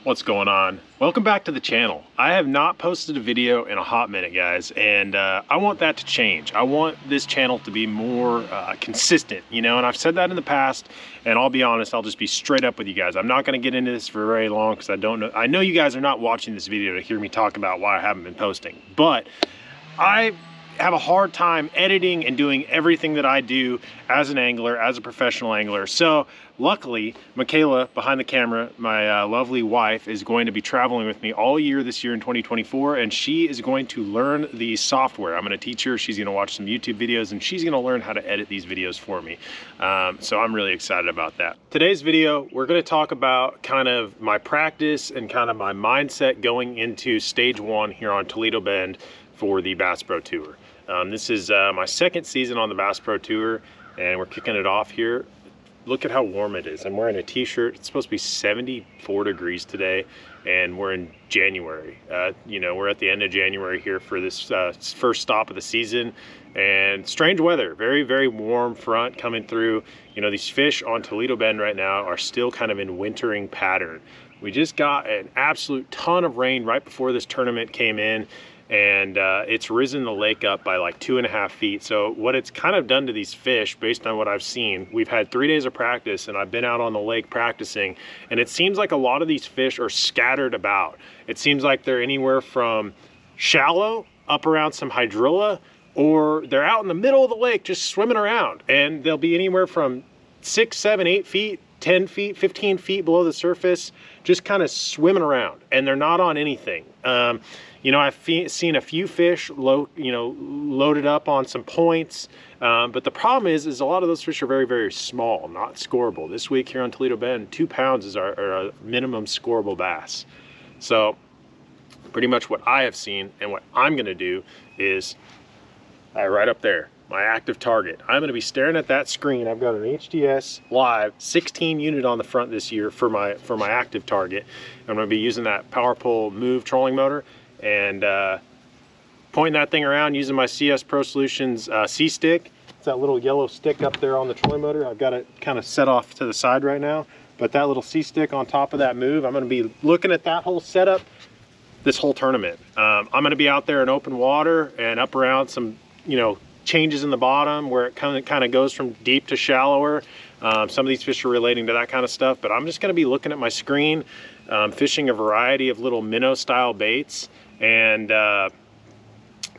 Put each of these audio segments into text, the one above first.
What's going on? Welcome back to the channel. I have not posted a video in a hot minute, guys, and I want that to change. I want this channel to be more consistent, you know, and I've said that in the past, and I'll be honest, I'll just be straight up with you guys. I'm not going to get into this for very long because I know you guys are not watching this video to hear me talk about why I haven't been posting, but I have a hard time editing and doing everything that I do as an angler, as a professional angler. So luckily, Michaela behind the camera, my lovely wife, is going to be traveling with me all year this year in 2024, and she is going to learn the software. I'm going to teach her. She's going to watch some YouTube videos, and she's going to learn how to edit these videos for me. So I'm really excited about that. Today's video, we're going to talk about kind of my practice and kind of my mindset going into stage one here on Toledo Bend for the Bass Pro Tour. This is my second season on the Bass Pro Tour, and we're kicking it off here. Look at how warm it is. I'm wearing a t-shirt. It's supposed to be 74 degrees today, and we're in January. You know, we're at the end of January here for this first stop of the season, and strange weather. Very, very warm front coming through. You know, these fish on Toledo Bend right now are still kind of in wintering pattern. We just got an absolute ton of rain right before this tournament came in, and it's risen the lake up by like 2.5 feet. So what it's kind of done to these fish, based on what I've seen, we've had 3 days of practice, and I've been out on the lake practicing, and it seems like a lot of these fish are scattered about. It seems like they're anywhere from shallow up around some hydrilla, or they're out in the middle of the lake just swimming around, and they'll be anywhere from 6, 7, 8 feet, 10 feet, 15 feet below the surface, just kind of swimming around, and they're not on anything. You know, I've seen a few fish loaded up on some points, but the problem is a lot of those fish are very, very small, not scoreable. This week here on Toledo Bend, 2 pounds is our minimum scoreable bass. So pretty much what I have seen and what I'm going to do is right up there, my active target. I'm going to be staring at that screen. I've got an HDS Live 16 unit on the front this year for my active target. I'm going to be using that Power Pole Move trolling motor and pointing that thing around using my CS Pro Solutions C-stick. It's that little yellow stick up there on the trolling motor. I've got it kind of set off to the side right now, but that little C-stick on top of that move, I'm going to be looking at that whole setup this whole tournament. I'm going to be out there in open water and up around some, you know, changes in the bottom where it kind of goes from deep to shallower. Some of these fish are relating to that kind of stuff, but I'm just going to be looking at my screen, fishing a variety of little minnow style baits, and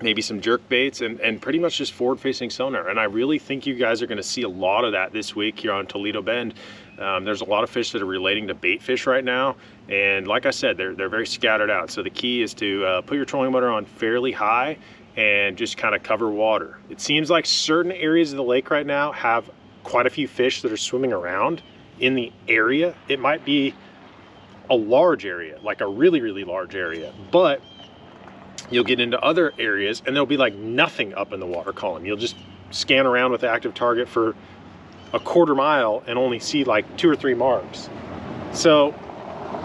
maybe some jerk baits, and pretty much just forward facing sonar. And I really think you guys are going to see a lot of that this week here on Toledo Bend. There's a lot of fish that are relating to bait fish right now, and like I said, they're very scattered out. So the key is to put your trolling motor on fairly high and just kind of cover water. It seems like certain areas of the lake right now have quite a few fish that are swimming around in the area. It might be a large area, like a really, really large area, but you'll get into other areas and there'll be like nothing up in the water column. You'll just scan around with the active target for a 1/4 mile and only see like 2 or 3 marks. So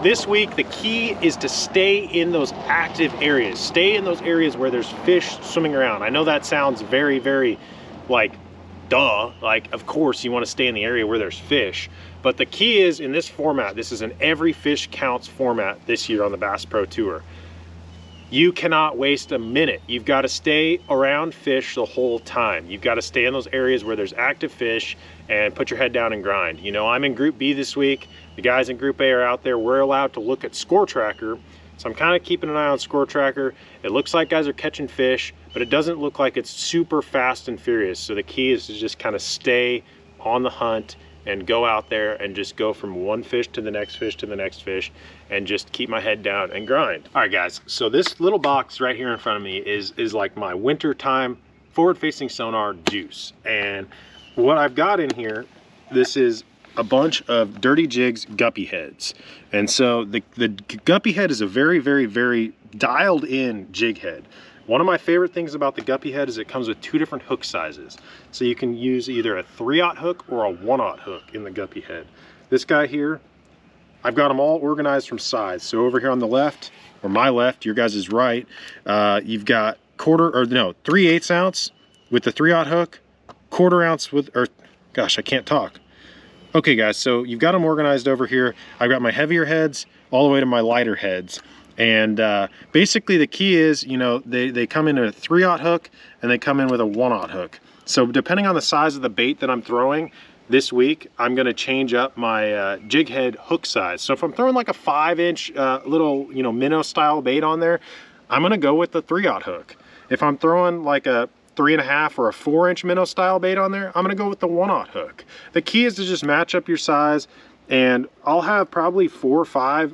this week, the key is to stay in those active areas. Stay in those areas where there's fish swimming around. I know that sounds very, very like, duh. Like, of course you want to stay in the area where there's fish. But the key is, in this format, this is an every fish counts format this year on the Bass Pro Tour. You cannot waste a minute. You've got to stay around fish the whole time. You've got to stay in those areas where there's active fish and put your head down and grind. You know, I'm in Group B this week. The guys in Group A are out there. We're allowed to look at Score Tracker. So I'm kind of keeping an eye on Score Tracker. It looks like guys are catching fish, but it doesn't look like it's super fast and furious. So the key is to just kind of stay on the hunt and go out there and just go from one fish to the next fish to the next fish and just keep my head down and grind. All right, guys, so this little box right here in front of me is like my winter time forward facing sonar juice. And what I've got in here, this is a bunch of Dirty Jigs guppy heads. And so the guppy head is a very, very, very dialed in jig head. One of my favorite things about the guppy head is it comes with 2 different hook sizes. So you can use either a 3/0 hook or a 1/0 hook in the guppy head. This guy here, I've got them all organized from size. So over here on the left, or my left, your guys is right, you've got 3/8 ounce with the 3/0 hook, 1/4 ounce with, or gosh, I can't talk. Okay guys, so you've got them organized over here. I've got my heavier heads all the way to my lighter heads. And basically the key is, you know, they come in a 3/0 hook and they come in with a 1/0 hook. So depending on the size of the bait that I'm throwing this week, I'm gonna change up my jig head hook size. So if I'm throwing like a 5-inch little, you know, minnow style bait on there, I'm gonna go with the 3/0 hook. If I'm throwing like a 3.5 or a 4-inch minnow style bait on there, I'm gonna go with the 1/0 hook. The key is to just match up your size, and I'll have probably 4 or 5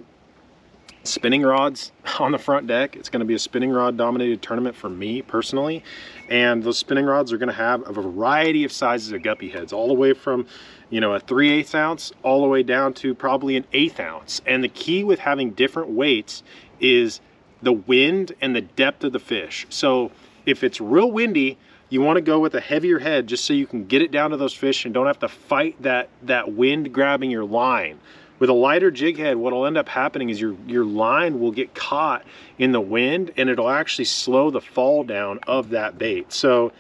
spinning rods on the front deck. It's gonna be a spinning rod dominated tournament for me personally, and those spinning rods are gonna have a variety of sizes of guppy heads, all the way from, you know, a 3/8 ounce all the way down to probably an 1/8 ounce. And the key with having different weights is the wind and the depth of the fish. So if it's real windy, you want to go with a heavier head just so you can get it down to those fish and don't have to fight that wind grabbing your line. With a lighter jig head, what'll end up happening is your line will get caught in the wind and it'll actually slow the fall down of that bait. So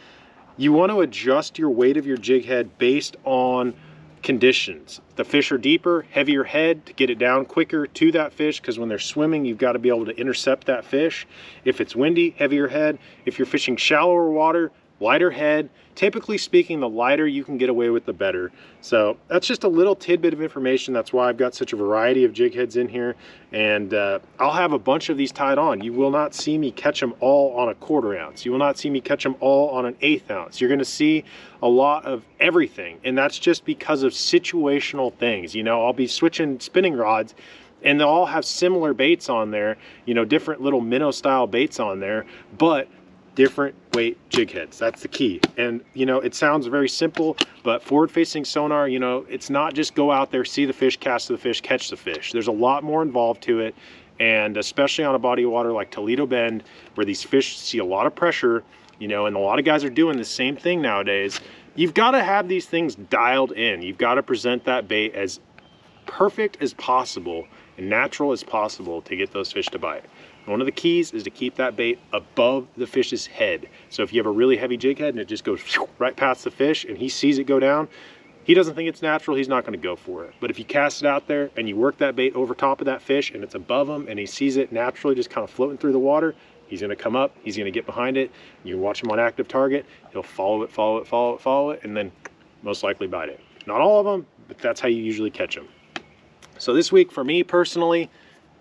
you want to adjust your weight of your jig head based on conditions. The fish are deeper, heavier head to get it down quicker to that fish, because when they're swimming, you've got to be able to intercept that fish. If it's windy, heavier head. If you're fishing shallower water, lighter head. Typically speaking, the lighter you can get away with, the better. So that's just a little tidbit of information. That's why I've got such a variety of jig heads in here, and I'll have a bunch of these tied on. You will not see me catch them all on a 1/4 ounce. You will not see me catch them all on an 1/8 ounce. You're going to see a lot of everything, and that's just because of situational things. You know, I'll be switching spinning rods and they'll all have similar baits on there, you know, different little minnow style baits on there, but different weight jig heads. That's the key. And you know, it sounds very simple, but forward facing sonar, you know, it's not just go out there, see the fish, cast the fish, catch the fish. There's a lot more involved to it. And especially on a body of water like Toledo Bend, where these fish see a lot of pressure, you know, and a lot of guys are doing the same thing nowadays. You've got to have these things dialed in. You've got to present that bait as perfect as possible and natural as possible to get those fish to bite. One of the keys is to keep that bait above the fish's head. So if you have a really heavy jig head and it just goes right past the fish and he sees it go down, he doesn't think it's natural, he's not going to go for it. But if you cast it out there and you work that bait over top of that fish and it's above him and he sees it naturally just kind of floating through the water, he's going to come up, he's going to get behind it. You watch him on active target, he'll follow it, follow it, follow it, follow it, and then most likely bite it. Not all of them, but that's how you usually catch them. So this week for me personally,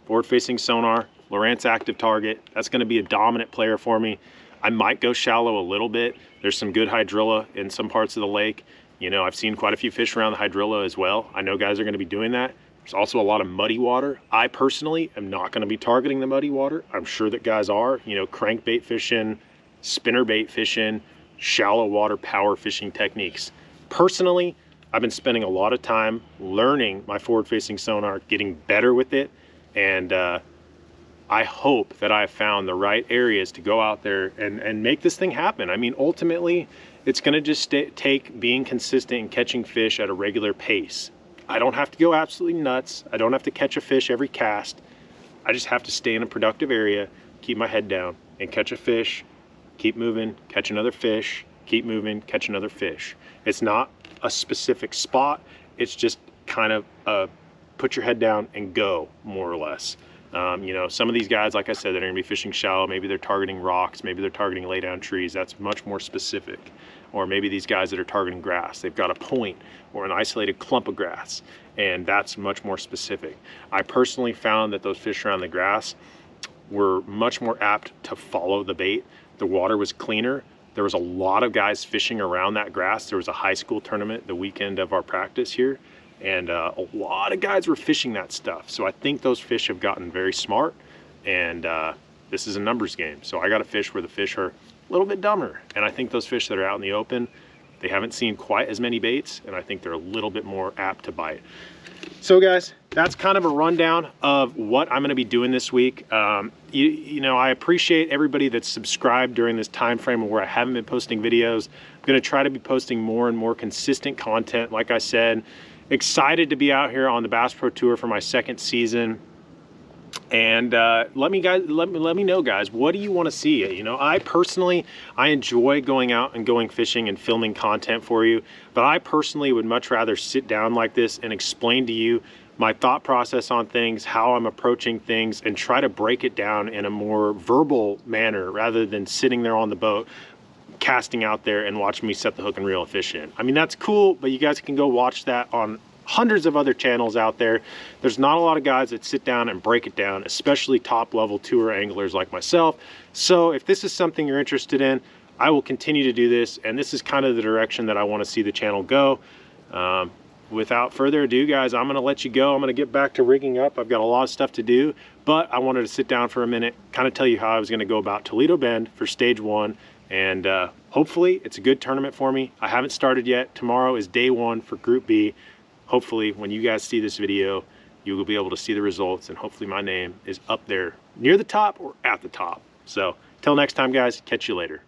forward facing sonar, Lowrance active target, that's going to be a dominant player for me. I might go shallow a little bit. There's some good hydrilla in some parts of the lake. You know, I've seen quite a few fish around the hydrilla as well. I know guys are going to be doing that. There's also a lot of muddy water. I personally am not going to be targeting the muddy water. I'm sure that guys are, you know, crankbait fishing, spinnerbait fishing, shallow water power fishing techniques. Personally, I've been spending a lot of time learning my forward facing sonar, getting better with it, and I hope that I have found the right areas to go out there and make this thing happen. I mean, ultimately, it's going to just take being consistent and catching fish at a regular pace. I don't have to go absolutely nuts. I don't have to catch a fish every cast. I just have to stay in a productive area, keep my head down, and catch a fish, keep moving, catch another fish, keep moving, catch another fish. It's not a specific spot. It's just kind of put your head down and go, more or less. You know, some of these guys, like I said, they're going to be fishing shallow. Maybe they're targeting rocks. Maybe they're targeting lay down trees. That's much more specific. Or maybe these guys that are targeting grass, they've got a point or an isolated clump of grass, and that's much more specific. I personally found that those fish around the grass were much more apt to follow the bait. The water was cleaner. There was a lot of guys fishing around that grass. There was a high school tournament the weekend of our practice here, and a lot of guys were fishing that stuff. So I think those fish have gotten very smart, and this is a numbers game. So I got to fish where the fish are a little bit dumber. And I think those fish that are out in the open, they haven't seen quite as many baits, and I think they're a little bit more apt to bite. So guys, that's kind of a rundown of what I'm going to be doing this week. You know, I appreciate everybody that's subscribed during this time frame where I haven't been posting videos. I'm going to try to be posting more and more consistent content. Like I said, excited to be out here on the Bass Pro Tour for my second season. And let me know, guys, what do you want to see? You know, I personally, I enjoy going out and going fishing and filming content for you, but I personally would much rather sit down like this and explain to you my thought process on things, how I'm approaching things, and try to break it down in a more verbal manner rather than sitting there on the boat casting out there and watching me set the hook and reel a fish in. I mean, that's cool, but you guys can go watch that on hundreds of other channels out there. There's not a lot of guys that sit down and break it down, especially top level tour anglers like myself. So if this is something you're interested in, I will continue to do this, and this is kind of the direction that I want to see the channel go. Without further ado, guys, I'm gonna let you go. I'm gonna get back to rigging up. I've got a lot of stuff to do, but I wanted to sit down for a minute, kind of tell you how I was gonna go about Toledo Bend for stage 1, and hopefully it's a good tournament for me. I haven't started yet. Tomorrow is day 1 for Group B. Hopefully when you guys see this video, you will be able to see the results, and hopefully my name is up there near the top or at the top. So till next time, guys, catch you later.